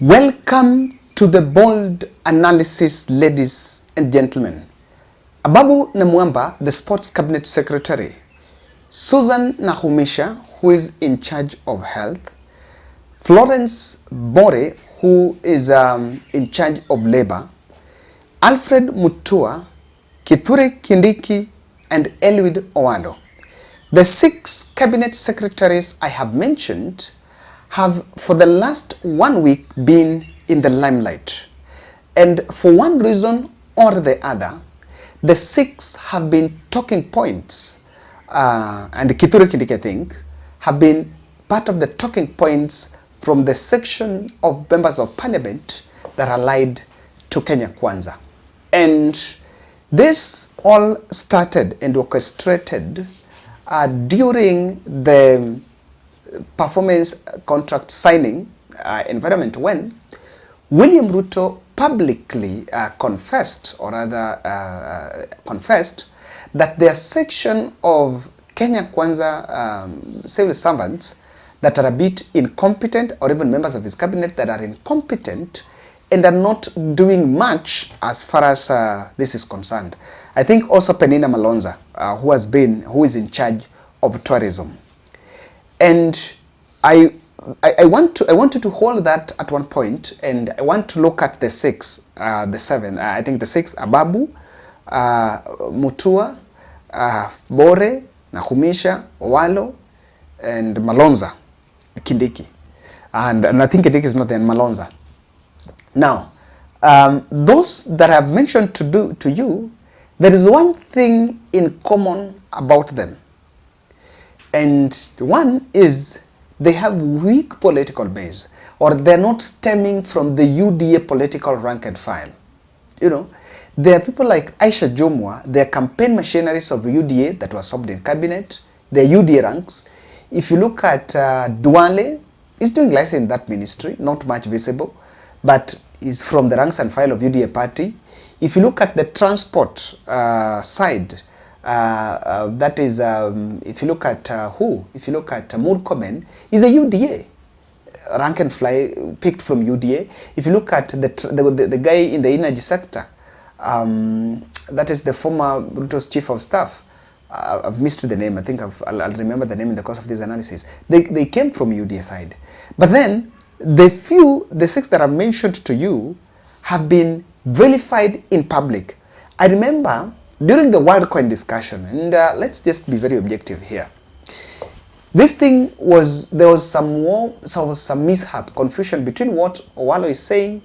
Welcome to the bold analysis, ladies and gentlemen. Ababu Namwamba, the sports cabinet secretary, Susan Nahumisha, who is in charge of health, Florence Bore, who is in charge of labor, Alfred Mutua, Kithure Kindiki, and Eliud Owalo. The 6 cabinet secretaries I have mentioned have for the last 1 week been in the limelight. And for one reason or the other, the 6 have been talking points, and Kithure Kindiki, I think, have been part of the talking points from the section of members of parliament that are allied to Kenya Kwanza. And this all started and orchestrated during the performance contract signing environment when William Ruto publicly confessed, or rather confessed, that their section of Kenya Kwanza civil servants that are a bit incompetent, or even members of his cabinet that are incompetent and are not doing much as far as this is concerned. I think also Penina Malonza, who is in charge of tourism. And I wanted to hold that at one point, and I want to look at the 7. I think the 6: Ababu, Mutua, Bore, Nahumisha, Owalo, and Malonza, Kindiki. And I think Kindiki is not there, and Malonza. Now, those that I've mentioned to you, there is one thing in common about them. And one is they have weak political base, or they're not stemming from the UDA political rank and file. You know, there are people like Aisha Jumwa, they're campaign machineries of UDA that were subbed in cabinet, they're UDA ranks. If you look at Duale, he's doing less in that ministry, not much visible, but is from the ranks and file of UDA party. If you look at the transport side, that is, if you look at Murkomen, is a UDA, rank and file picked from UDA. If you look at the guy in the energy sector, that is the former Ruto's chief of staff. I've missed the name. I think I'll remember the name in the course of this analysis. They came from UDA side. But then, the 6 that I've mentioned to you have been vilified in public. I remember during the WorldCoin discussion, and let's just be very objective here. There was some mishap, confusion between what Owalo is saying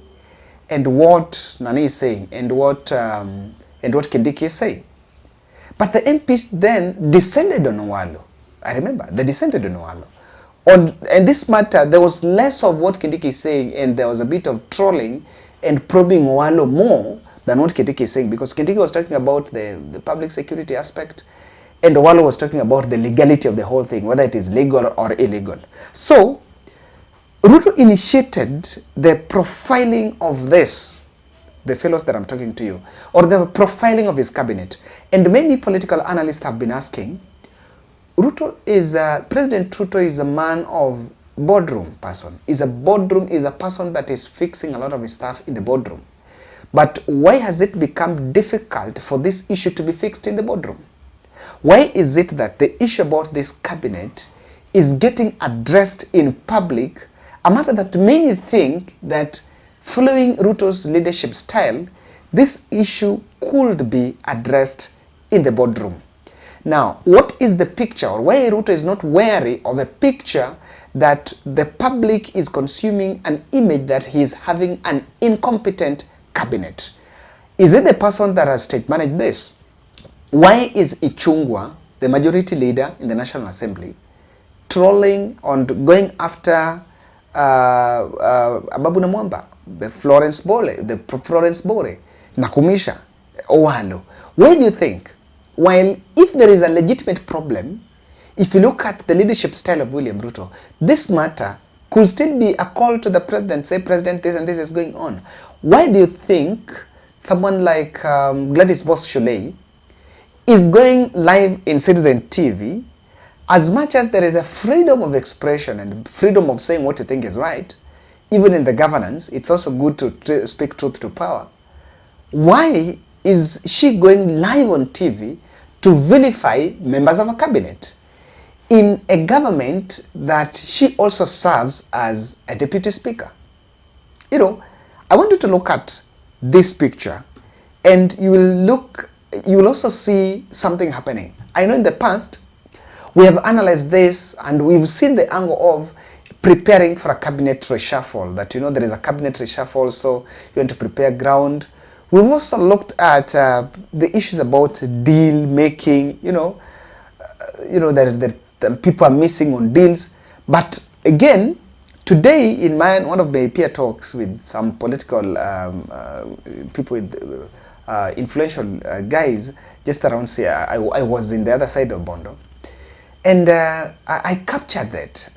and what Nani is saying and what Kindiki is saying. But the MPs then descended on Owalo. I remember, they descended on Owalo. And this matter, there was less of what Kindiki is saying, and there was a bit of trolling and probing Owalo more than what Kindiki is saying, because Kindiki was talking about the public security aspect, and Owalo was talking about the legality of the whole thing, whether it is legal or illegal. So, Ruto initiated the profiling of the fellows that I'm talking to you, or the profiling of his cabinet. And many political analysts have been asking, President Ruto is a man of boardroom person. Is a person that is fixing a lot of his stuff in the boardroom. But why has it become difficult for this issue to be fixed in the boardroom? Why is it that the issue about this cabinet is getting addressed in public, a matter that many think that following Ruto's leadership style, this issue could be addressed in the boardroom? Now, what is the picture, or why Ruto is not wary of a picture that the public is consuming an image that he is having an incompetent cabinet? Is it the person that has state managed this? Why is Ichung'wah, the majority leader in the National Assembly, trolling on going after Ababu Namwamba, the Florence Bore, Nahumisha, Owalo? Why do you think? While if there is a legitimate problem, if you look at the leadership style of William Ruto, this matter could still be a call to the president, say, President, this and this is going on. Why do you think someone like Gladys Boss-Shulei is going live in Citizen TV? As much as there is a freedom of expression and freedom of saying what you think is right, even in the governance, it's also good to speak truth to power. Why is she going live on TV to vilify members of a cabinet in a government that she also serves as a deputy speaker? You know, I want you to look at this picture, and you will also see something happening. I know in the past we have analyzed this and we've seen the angle of preparing for a cabinet reshuffle, that there is a cabinet reshuffle, so you want to prepare ground. We've also looked at the issues about deal making, that people are missing on deals. But again, today in one of my peer talks with some political people, with influential guys, just around here, I was in the other side of Bondo. And I captured that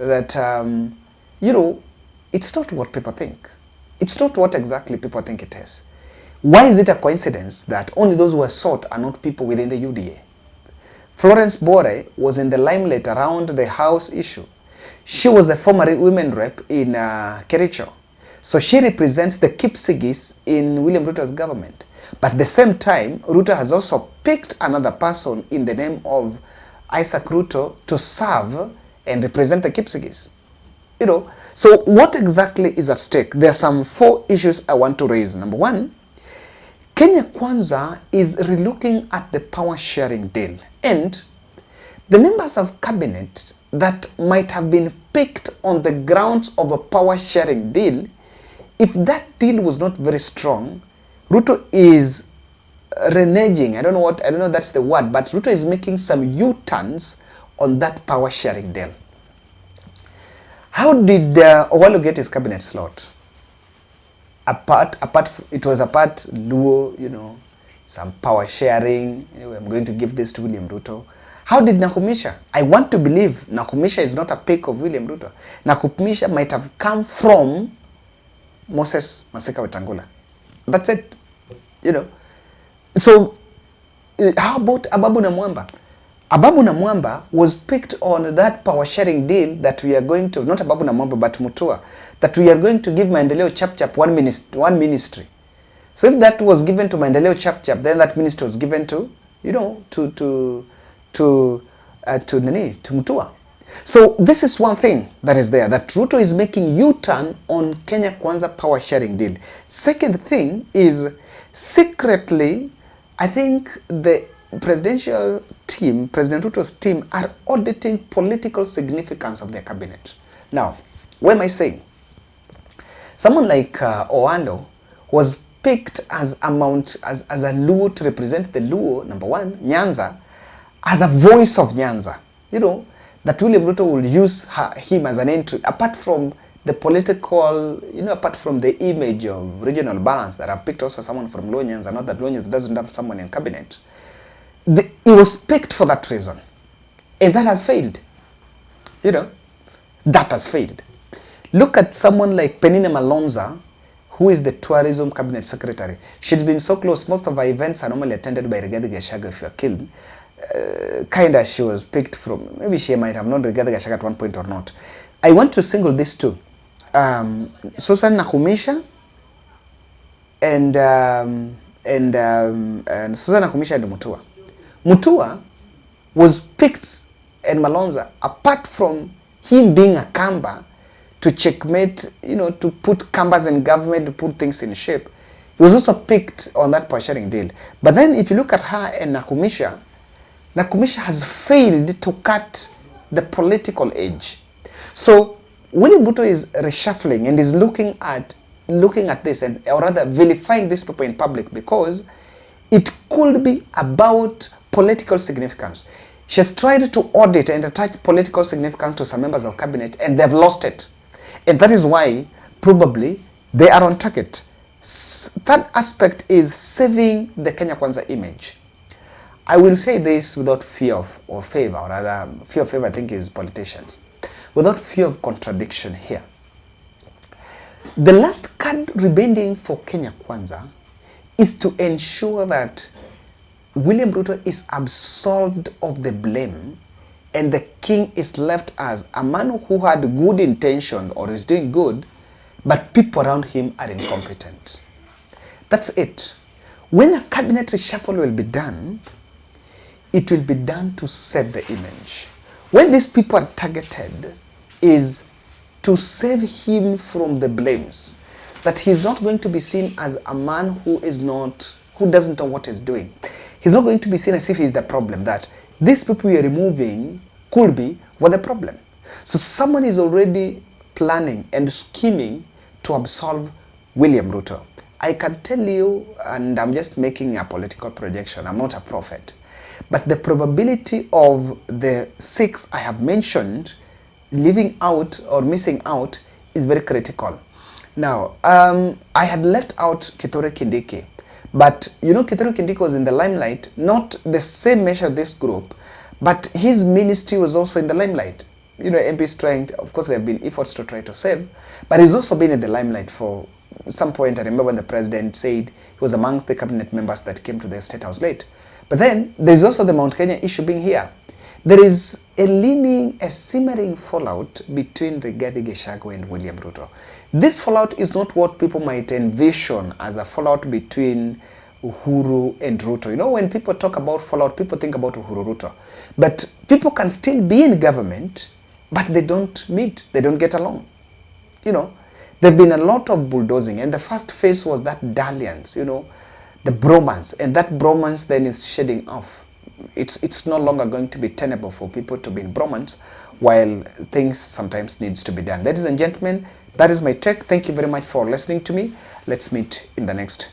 it's not what people think. It's not what exactly people think it is. Why is it a coincidence that only those who are sought are not people within the UDA? Florence Bore was in the limelight around the house issue. She was a former women rep in Kericho. So she represents the Kipsigis in William Ruto's government. But at the same time, Ruto has also picked another person in the name of Isaac Ruto to serve and represent the Kipsigis. So what exactly is at stake? There are some 4 issues I want to raise. Number 1, Kenya Kwanza is relooking at the power sharing deal, and the members of cabinet that might have been picked on the grounds of a power sharing deal, if that deal was not very strong, Ruto is reneging. I don't know that's the word, but Ruto is making some U-turns on that power sharing deal. How did Owalo get his cabinet slot? It was apart Luo, some power sharing. I'm going to give this to William Ruto. How did Nakumisha? I want to believe Nakumisha is not a pick of William Ruto. Nakumisha might have come from Moses Masika Wetangula. That's it. So how about Ababu Namwamba? Ababu Namwamba was picked on that power sharing deal that we are going to, not Ababu Namwamba but Mutua, that we are going to give Maendeleo Chap one ministry. So if that was given to Maendeleo Chap, then that ministry was given to Mutua. So this is one thing that is there, that Ruto is making U-turn on Kenya Kwanza power sharing deal. Second thing is, secretly, I think the presidential team, President Ruto's team, are auditing political significance of their cabinet. Now, what am I saying? Someone like Owalo was picked as a Luo to represent the Luo, number 1, Nyanza, as a voice of Nyanza. That William Ruto will use him as an entry, apart from the political, apart from the image of regional balance, that I've picked also someone from Luo Nyanza, not that Luo Nyanza doesn't have someone in cabinet. He was picked for that reason. And that has failed. That has failed. Look at someone like Penina Malonza, who is the tourism cabinet secretary. She's been so close. Most of her events are normally attended by Rigathi Gachagua if you are killed. She was picked from, maybe she might have known Rigathi Gachagua at one point or not. I want to single these two. Susan Nakumisha and Susan Nakumisha and Mutua. Mutua was picked, and Malonza, apart from him being a Kamba, to checkmate, to put Kambas in government, to put things in shape, he was also picked on that power sharing deal. But then if you look at her and Nakumisha has failed to cut the political edge. So William Ruto is reshuffling and is looking at this, and or rather vilifying these people in public, because it could be about political significance. She has tried to audit and attach political significance to some members of cabinet, and they've lost it. And that is why probably they are on target. Third aspect is saving the Kenya Kwanza image. I will say this without fear of favor, or rather fear of favor I think is politicians. Without fear of contradiction here. The last card remaining for Kenya Kwanza is to ensure that William Ruto is absolved of the blame, and the king is left as a man who had good intention or is doing good, but people around him are incompetent. That's it. When a cabinet reshuffle will be done, it will be done to save the image. When these people are targeted is to save him from the blames, that he's not going to be seen as a man who doesn't know what he's doing. He's not going to be seen as if he's the problem, that these people we are removing could be the problem. So someone is already planning and scheming to absolve William Ruto. I can tell you, and I'm just making a political projection, I'm not a prophet, but the probability of the 6 I have mentioned leaving out or missing out is very critical. Now, I had left out Kithure Kindiki, but you know Kithure Kindiki was in the limelight, not the same measure this group, but his ministry was also in the limelight. You know, MPs trying, of course there have been efforts to try to save, but he's also been in the limelight for some point. I remember when the president said he was amongst the cabinet members that came to the State House late. But then there's also the Mount Kenya issue being here. There is a simmering fallout between Rigathi Gachagua and William Ruto. This fallout is not what people might envision as a fallout between Uhuru and Ruto. You know, when people talk about fallout, people think about Uhuru Ruto. But people can still be in government, but they don't meet, they don't get along. You know, there've been a lot of bulldozing, and the first phase was that dalliance, you know, the bromance, and that bromance then is shedding off. It's no longer going to be tenable for people to be in bromance while things sometimes needs to be done. Ladies and gentlemen, that is my take. Thank you very much for listening to me. Let's meet in the next